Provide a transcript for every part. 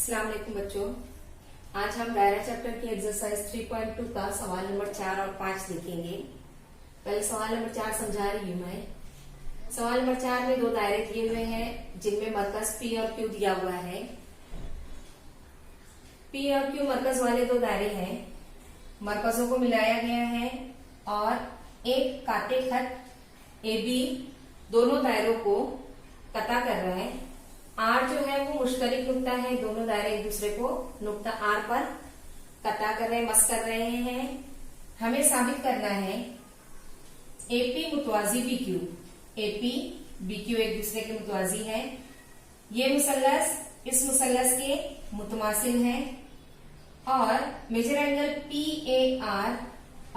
अस्सलाम वालेकुम बच्चों। आज हम दायरा चैप्टर की एक्सरसाइज 3.2 का सवाल नंबर 4 और 5 देखेंगे। पहले सवाल नंबर 4 समझा रही हूँ मैं। सवाल नंबर 4 में दो दायरे दिए हुए हैं जिनमें मरकज P और Q दिया हुआ है। P और Q मरकज वाले दो दायरे हैं। मरकजों को मिलाया गया है और एक काटे खत AB दोनों दायरों को कता कर रहा है। R जो है वो मुश्तरिक नुक्ता है, दोनों दायरे एक दूसरे को नुक्ता R पर कता कर रहे हैं, मस कर रहे हैं। हमें साबित करना है AP मुतवाजी BQ, AP BQ एक दूसरे के मुतवाजी है। ये मुसल्लस इस मुसल्लस के मुतमासिल है और मेजर एंगल PAR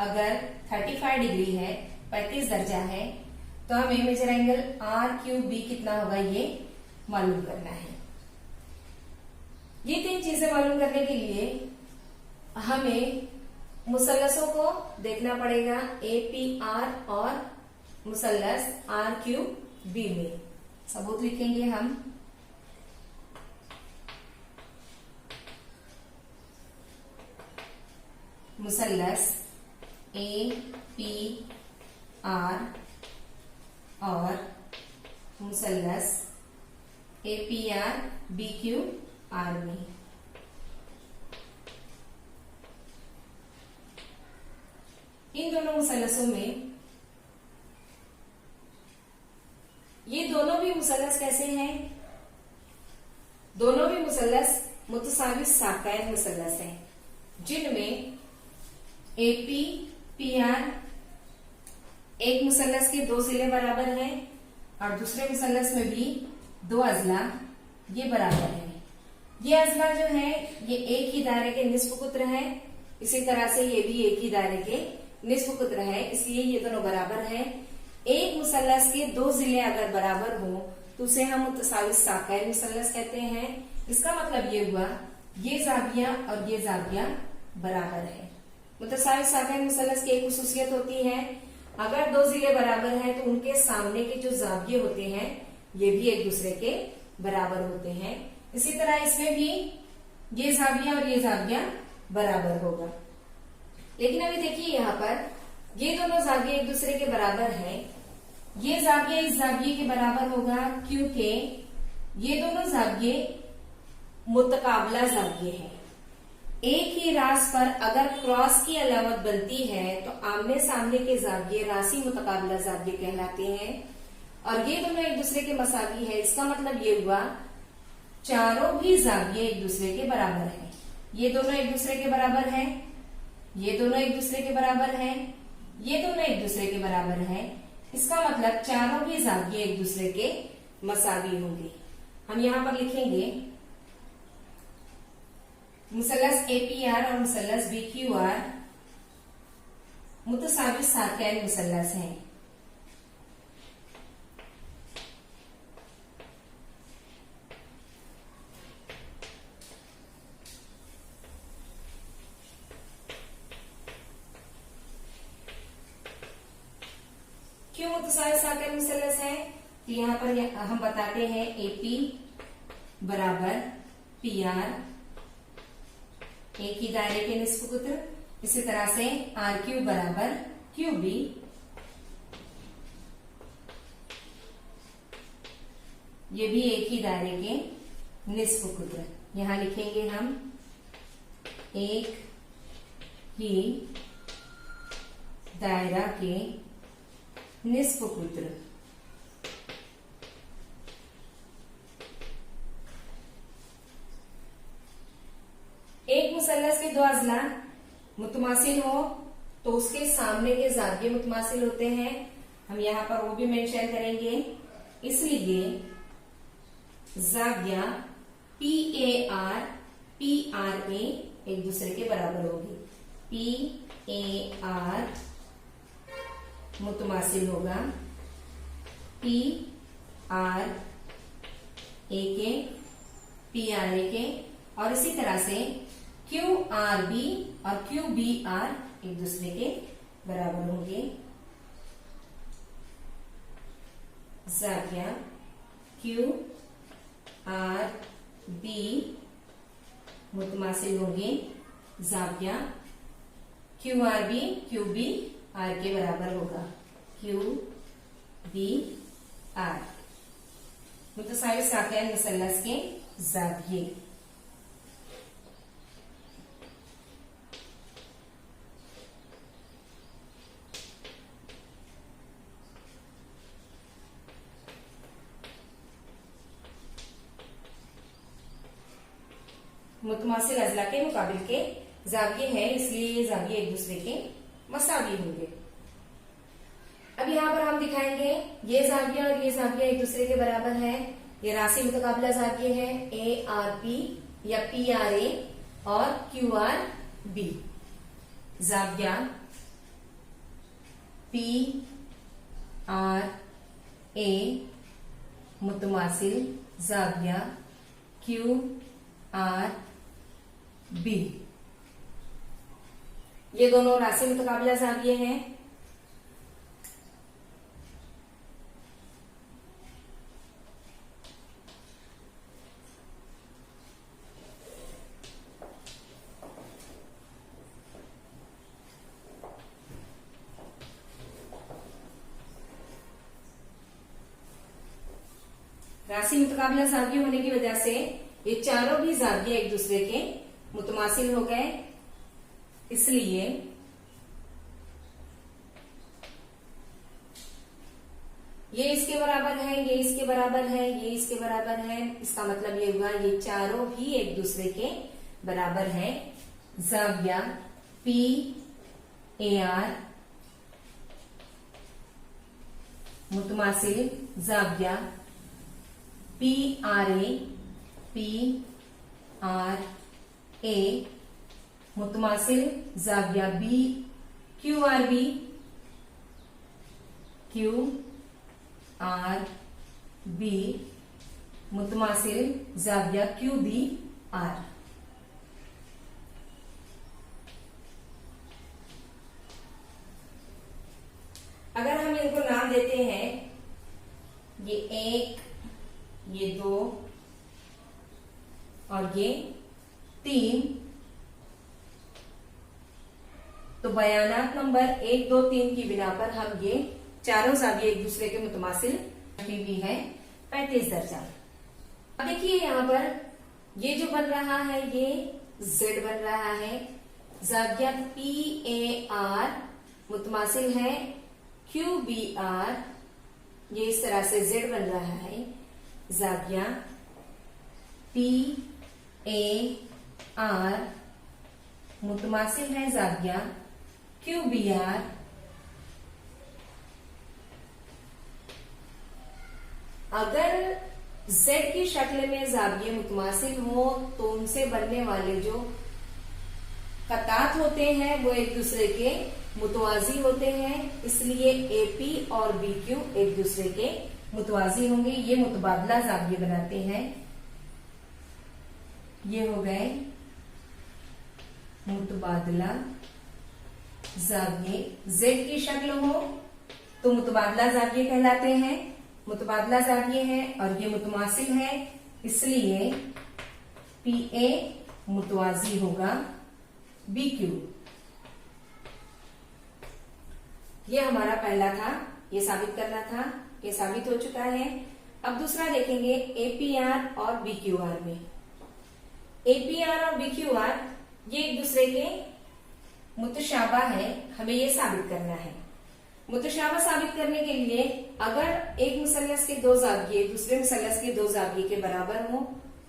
अगर 35 डिग्री है, 35 दर्जा है, तो हमें मेजर एंगल RQB कितना होगा ये मालूम करना है। ये तीन चीजें मालूम करने के लिए हमें मुसल्लसों को देखना पड़ेगा APR और मुसल्लस RQB में। सबूत लिखेंगे हम। मुसल्लस APR और मुसल्लस APR BQR में इन दोनों मुसल्लसों में ये दोनों भी मुसल्लस कैसे हैं? दोनों भी मुसल्लस मुतसावी साकायन मुसल्लस हैं जिनमें APPR एक मुसल्लस के दो सिले बराबर हैं और दूसरे मुसल्लस में भी दो अजला ये बराबर है। ये अजला जो है ये एक ही दायरे के निस्फ कुत्र है, इसी तरह से ये भी एक ही दायरे के निस्फ कुत्र है, इसलिए ये दोनों बराबर है। एक मुसल्लस के दो जिले अगर बराबर हो तो उसे हम मुतसावी साकायन मुसल्लस कहते हैं। इसका मतलब ये हुआ ये जाविया और ये जाविया बराबर है। मुतसावी साकायन मुसल्लस की एक खुसूसियत होती है, अगर दो जिले बराबर हैं तो उनके सामने के जो जाविये होते हैं ये भी एक दूसरे के बराबर होते हैं। इसी तरह इसमें भी ये जाविया और ये जाविया बराबर होगा। लेकिन अभी देखिए यहाँ पर ये दोनों जाविये एक दूसरे के बराबर हैं। ये जाविया इस जाविये के बराबर होगा क्योंकि ये दोनों जाविये मुतकाबला जाविये हैं। एक ही रास पर अगर क्रॉस की अलामत बनती है तो आमने सामने के जाविये रासी मुतकाबला जाविये कहलाते हैं और ये दोनों एक दूसरे के मसावी है। इसका मतलब ये हुआ चारों भी जाविये एक दूसरे के बराबर हैं। ये दोनों एक दूसरे के बराबर हैं, ये दोनों एक दूसरे के बराबर हैं, ये दोनों एक दूसरे के बराबर हैं। इसका मतलब चारों भी जाविये एक दूसरे के मसावी होंगे। हम यहाँ पर लिखेंगे मुसल्लस APR और मुसल्लस BQR मुतसावी साकायन मुसल्लस हैं। क्यों मुतसावी साकायन मुसल्लस है? तो यहाँ पर हम बताते हैं AP बराबर PR एक ही दायरे के निस्फ कुत्र, इसी तरह से RQ बराबर QB ये भी एक ही दायरे के निस्फ कुत्र। यहां लिखेंगे हम एक ही दायरा के निस्फ कुत्र। एक मुसल्लस के दो अजला मुतमासिल हो तो उसके सामने के जाविये मुतमासिल होते हैं। हम यहाँ पर वो भी मेंशन करेंगे, इसलिए जाविया PAR PRA एक दूसरे के बराबर होगी। PAR मुतमासिल होगा PRA के PRA के और इसी तरह से QRB और QBR एक दूसरे के बराबर होंगे। जाविया QRB मुतमासिल होंगे जाविया Q R B, Q B R के बराबर होगा, क्यू बी आर। मुतसाविय साकैन मुसल्लस के जाविये। मुतमासिल अजला के मुकाबिल के जाविये हैं, इसलिए ये जाविये एक दूसरे के मसावी होंगे। अब यहाँ पर हम दिखाएंगे ये जाविया और ये जाविया एक दूसरे के बराबर है। ये राशि मुतकाबला जाविये है, ए आर पी या पी आर ए और क्यू आर बी। जाविया पी आर ए मुतमासिल जाविया क्यू आर बी। ये दोनों राशि मुतकाबला जाविये हैं। राशि मुतकाबला जाविये होने की वजह से ये चारों भी जाविये एक दूसरे के मुतमासिल हो गए, इसलिए ये इसके बराबर है, ये इसके बराबर है, ये इसके बराबर है। इसका मतलब ये हुआ ये चारों भी एक दूसरे के बराबर है। जाविया पी ए आर मुतमासिल जाविया पी आर ए मुतमासिल जाविया B Q R B, Q R B मुतमासिल जाविया क्यू बी आर। अगर हम इनको नाम देते हैं, ये एक, ये दो और ये तीन, तो बयानात नंबर 1, 2, 3 की बिना पर हम ये चारों जाविये एक दूसरे के मुतमासिल भी है 35 दर्जा। अब देखिए यहाँ पर ये जो बन रहा है ये Z बन रहा है। जाविया पी ए आर मुतमासिल है क्यू बी आर, ये इस तरह से Z बन रहा है। जाविया पी ए आर मुतमासिल है जाविया क्यू बी आर। अगर Z की शक्ल में जाविये मुतमासिल हो तो उनसे बनने वाले जो कतात होते हैं वो एक दूसरे के मुतवाजी होते हैं, इसलिए AP और BQ एक दूसरे के मुतवाजी होंगे। ये मुतबादला जाविये बनाते हैं। ये हो गए मुतबादला जाविये। Z की शक्ल हो तो मुतबादला जाविये कहलाते हैं, मुतबादला जाविये है और ये मुतमासिल है, इसलिए PA मुतवाजी होगा BQ। ये हमारा पहला था, ये साबित करना था, ये साबित हो चुका है। अब दूसरा देखेंगे APR और BQR में। APR और BQR ये एक दूसरे के मुतशाबा है, हमें ये साबित करना है। मुतशाबा साबित करने के लिए अगर एक मुसल्लस के दो जाविये दूसरे मुसल्लस के दो जाविये के बराबर हो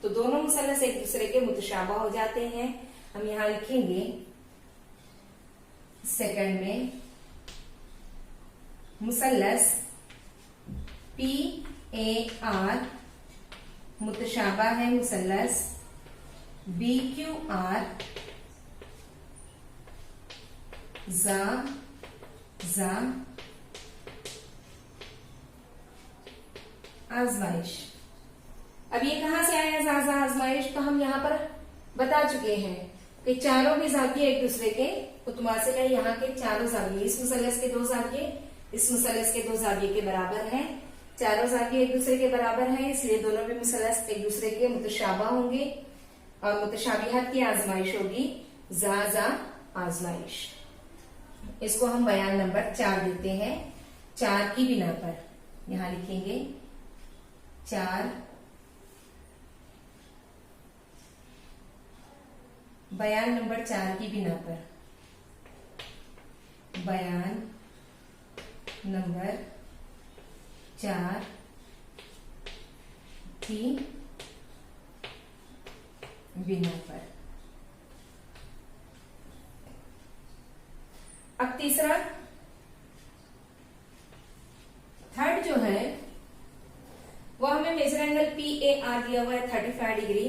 तो दोनों मुसल्लस एक दूसरे के मुतशाबा हो जाते हैं। हम यहां लिखेंगे सेकंड में मुसल्लस PAR मुतशाबा है मुसल्लस BQR जा आजमाइश। अब ये कहां से आया जा आजमाइश, तो हम यहाँ पर बता चुके हैं कि चारों भी जाविये एक दूसरे के मुतमासिल है। यहाँ के चारों जाविये, इस मुसल्लस के दो जाविये इस मुसल्लस के दो जाविये के बराबर हैं। चारों जाविये एक दूसरे के बराबर हैं, इसलिए दोनों भी मुसल्लस एक दूसरे के मुतशाबा होंगे। और मुतशाबिहात की आजमाइश होगी जा जा आजमाइश। इसको हम बयान नंबर 4 देते हैं। 4 की बिना पर यहां लिखेंगे 4 बयान नंबर 4 की बिना पर, बयान नंबर 4 की बिना पर। अब तीसरा, थर्ड जो है वो हमें मेजर एंगल PAR दिया हुआ है 35 डिग्री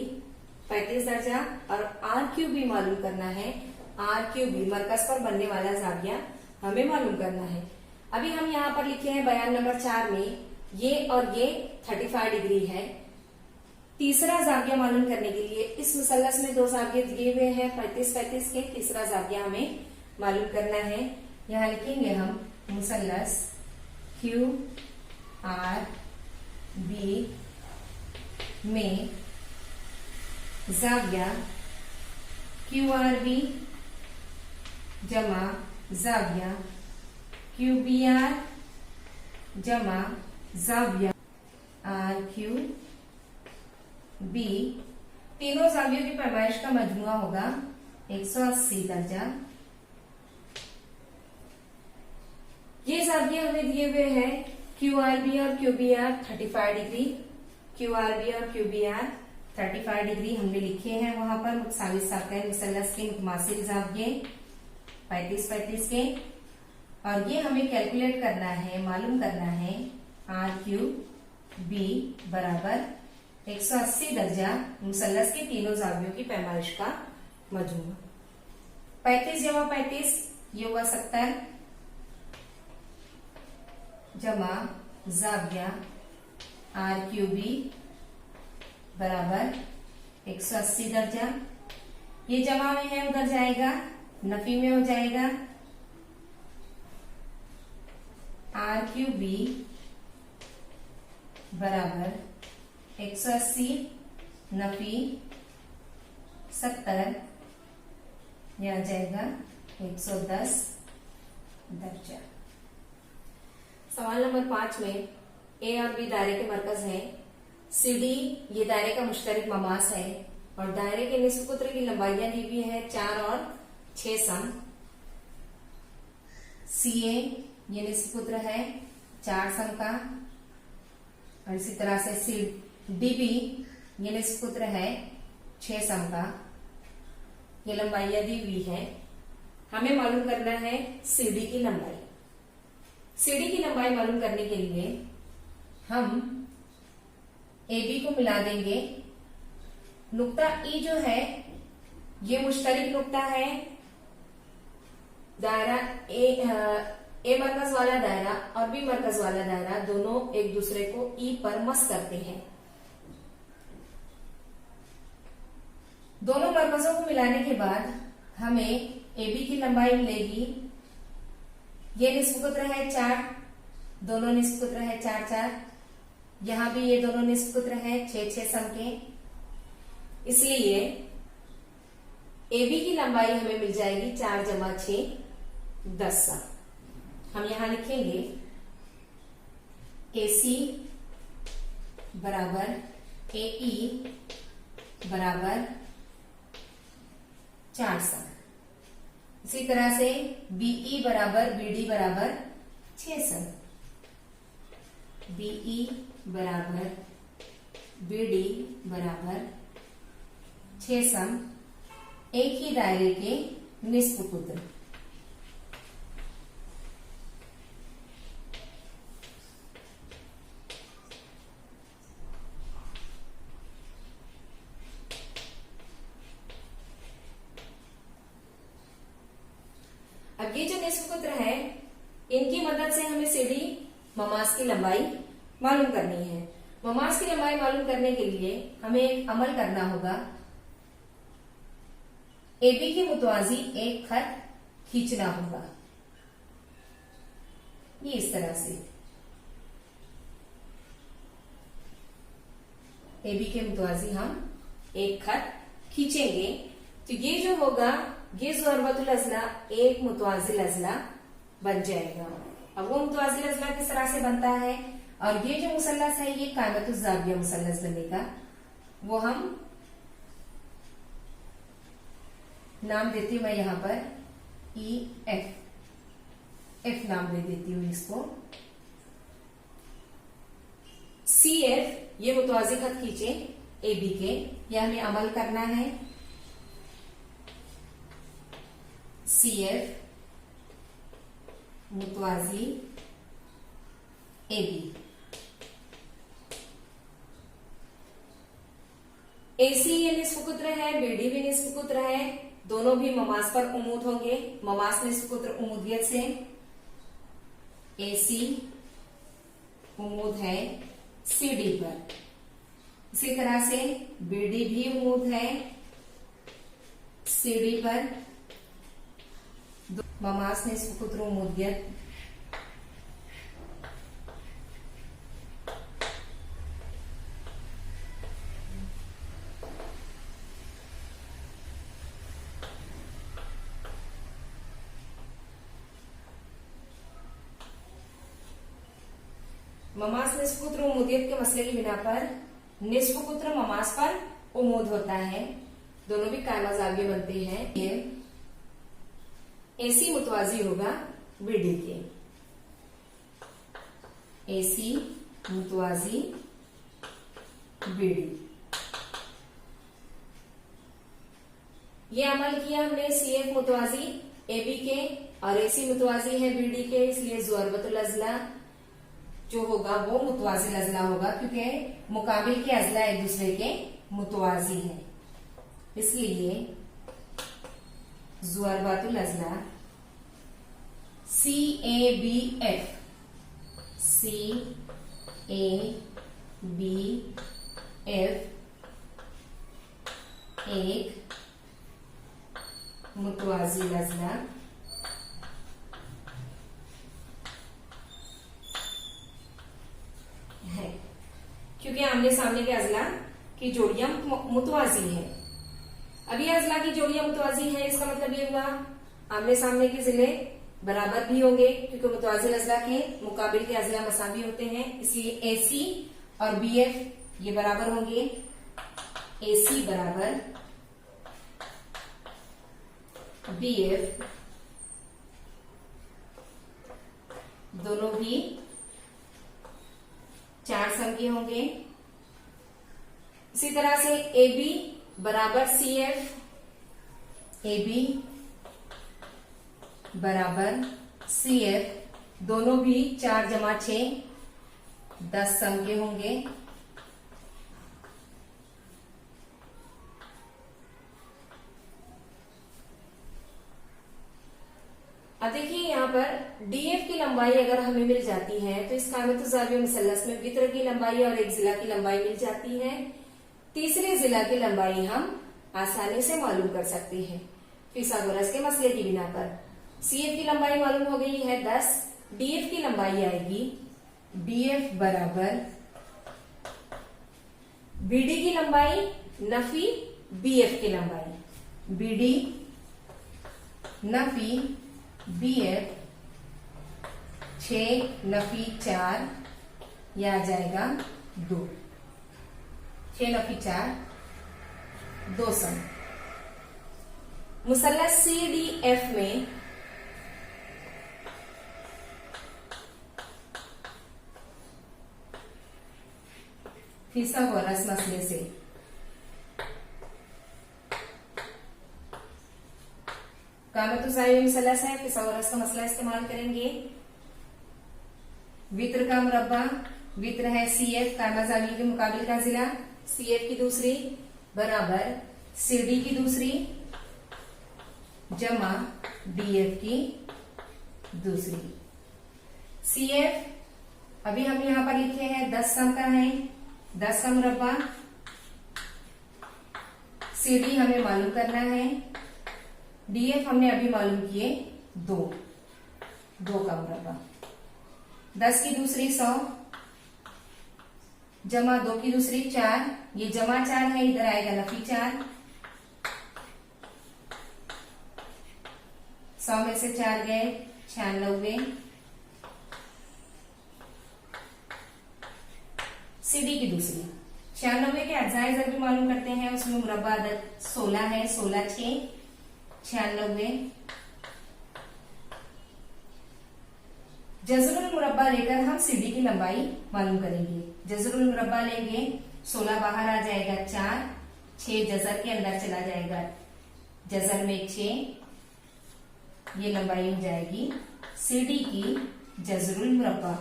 35 दर्जा, और RQB मालूम करना है। RQB मरकज पर बनने वाला जाविया हमें मालूम करना है। अभी हम यहाँ पर लिखे हैं बयान नंबर 4 में ये और ये 35 डिग्री है। तीसरा जाविया मालूम करने के लिए इस मुसल्लस में 2 जाविये दिए हुए हैं 35-35 के। तीसरा जाविया हमें मालूम करना है। यहाँ लिखेंगे हम मुसल्लस QRB में जाविया QRB जमा जाविया QBR जमा जाविया RQB, तीनों जावियों की पैमाइश का मजमुआ होगा 180 दर्जा। ये जाविये हमें दिए हुए हैं QRB और QBR 35 डिग्री। QRB और QBR 35 डिग्री हमने लिखे हैं वहां पर मुतसावी साकैन मुसल्लस के मुतमासिल जाविये 35-35 के। और ये हमें कैलकुलेट करना है, मालूम करना है RQB बराबर 180 दर्जा मुसल्लस के तीनों जावियों की पैमाइश का मजमूआ। 35 जमा 35 ये हुआ 70 जमा जाविया RQB बराबर 180 दर्जा। ये जमा में है उधर जाएगा, नफी में हो जाएगा। RQB बराबर 180 नफी 70, यह आ जाएगा 110 दर्जा। सवाल नंबर 5 में A और B दायरे के मरकज हैं। CD ये दायरे का मुश्तरक ममास है और दायरे के निस्फ कुत्र की लंबाइयां दी हुई है 4 और 6 सम। CA ये निस्फ कुत्र है 4 सम का, और इसी तरह से CDB ये निस्फ कुत्र है 6 सम का। ये लंबाइयां दी हुई है। हमें मालूम करना है CD की लंबाई। CD की लंबाई मालूम करने के लिए हम AB को मिला देंगे। नुक्ता E जो है ये मुश्तरक नुक्ता है। दायरा ए मरकज वाला दायरा और बी मरकज वाला दायरा दोनों एक दूसरे को ई पर मस करते हैं। दोनों मरकजों को मिलाने के बाद हमें AB की लंबाई मिलेगी। ये निस्फ कुत्र है 4, दोनों निस्फ कुत्र है 4-4। यहां भी ये दोनों निस्फ कुत्र है 6-6 सम के। इसलिए AB की लंबाई हमें मिल जाएगी 4 जमा 6 10 सम। हम यहां लिखेंगे AC बराबर AE बराबर 4 सम। इसी तरह से BE बराबर BD बराबर 6 सम। BE बराबर BD बराबर 6 सम एक ही दायरे के निस्फ कुत्र। अब ये जो निस्फ कुत्र है इनकी मदद से हमें सीधी ममास की लंबाई मालूम करनी है। ममास की लंबाई मालूम करने के लिए हमें एक अमल करना होगा। AB के मुतवाजी एक खत खींचना होगा, ये इस तरह से। AB के मुतवाजी हम एक खत खींचेंगे तो ये जो होगा ये ज़रबतुल अज़ला एक मुतवाज़िल अज़ला बन जाएगा। अब वो मुतवाज़िल अज़ला किस तरह से बनता है, और ये जो मुसल्लस है ये कायमतुज़ ज़ाविया मुसल्लस बनेगा। वो हम नाम देती हूं मैं यहाँ पर EF, F नाम दे देती हूँ इसको। CF ये मुतवाज़ी खत खींचे AB के, यह हमें अमल करना है। CF मुतवाज़ी AB, AC ये निस्फ कुत्र है, BD भी निस्फ कुत्र है, दोनों भी ममास पर उमूद होंगे, ममास निस्फ कुत्र उमूदियत से। AC उमूद है CD पर, इसी तरह से BD भी उमूद है CD पर, ममास निस्फ कुत्र उमूदियत। ममास निस्फ कुत्र उमूदियत के मसले की बिना पर निस्फ कुत्र ममास पर उमूद होता है, दोनों भी कायमा ज़ाविये बनते हैं। ये AC मुतवाज़ी होगा BD के, AC मुतवाज़ी BD। ये अमल किया हमने CF मुतवाज़ी AB के और AC मुतवाज़ी है BD के, इसलिए ज़रबतुल अज़ला जो होगा वो मुतवाज़िल अज़ला होगा, क्योंकि मुकाबिल के अज़ला एक दूसरे के मुतवाज़ी है, इसलिए ज़रबतुल अज़ला CABF, CABF एक मुतवाज़िल अज़ला है, क्योंकि आमने सामने के अज़ला की जोड़ियां मुतवाज़ी है। अब ये अज़ला की जोड़ियां मुतवाज़ी है, इसका मतलब ये हुआ आमने सामने के ज़िले बराबर भी होंगे, क्योंकि मुतवाज़िल अज़ला के मुकाबिल के अज़ला मसावी होते हैं, इसलिए AC और BF ये बराबर होंगे। AC बराबर BF, दोनों भी 4 सम के होंगे। इसी तरह से AB बराबर CF, AB बराबर CF, दोनों भी 4 जमा 6 10 सम के होंगे। अब देखिए यहाँ पर DF की लंबाई अगर हमें मिल जाती है तो इस कायमतुज़ ज़ाविया मुसल्लस में वित्र की लंबाई और एक जिला की लंबाई मिल जाती है। तीसरे जिला की लंबाई हम आसानी से मालूम कर सकते हैं फिसागोरस के मसले की बिना पर। CF की लंबाई मालूम हो गई है 10, DF की लंबाई आएगी DF बराबर BD की लंबाई नफी BF की लंबाई, BD नफी BF 6 नफी 4, यह आ जाएगा 2, 6 नफी 4 2 सम। मुसल्लस CDF में फिसागोरस मसले से कायमतुज़ ज़ाविया मुसल्लस है, फिसागोरस का मसला इस्तेमाल करेंगे। वित्र का मुरब्बा, वित्र है CF कायमा ज़ाविया के मुकाबिल का जिला, CF की दूसरी बराबर CD की दूसरी जमा DF की दूसरी। CF अभी हम यहां पर लिखे हैं 10 सम का है, 10 का मुरब्बा। CD हमें मालूम करना है, DF हमने अभी मालूम किए 2 का मुरब्बा। 10 की दूसरी 100 जमा 2 की दूसरी 4, ये जमा 4 है, इधर आएगा नफी 4 100 में से 4 गए 96। सीडी की दूसरी 96 के अज्जाए ज़र भी मालूम करते हैं। उसमें मुरब्बा अदद 16 है, 16 6 96। जज़रुल मुरब्बा लेकर हम सीडी की लंबाई मालूम करेंगे। जज़रुल मुरब्बा लेंगे, 16 बाहर आ जाएगा 4, 6 जज़र के अंदर चला जाएगा, जज़र में 6, ये लंबाई हो जाएगी सीडी की जज़रुल मुरब्बा।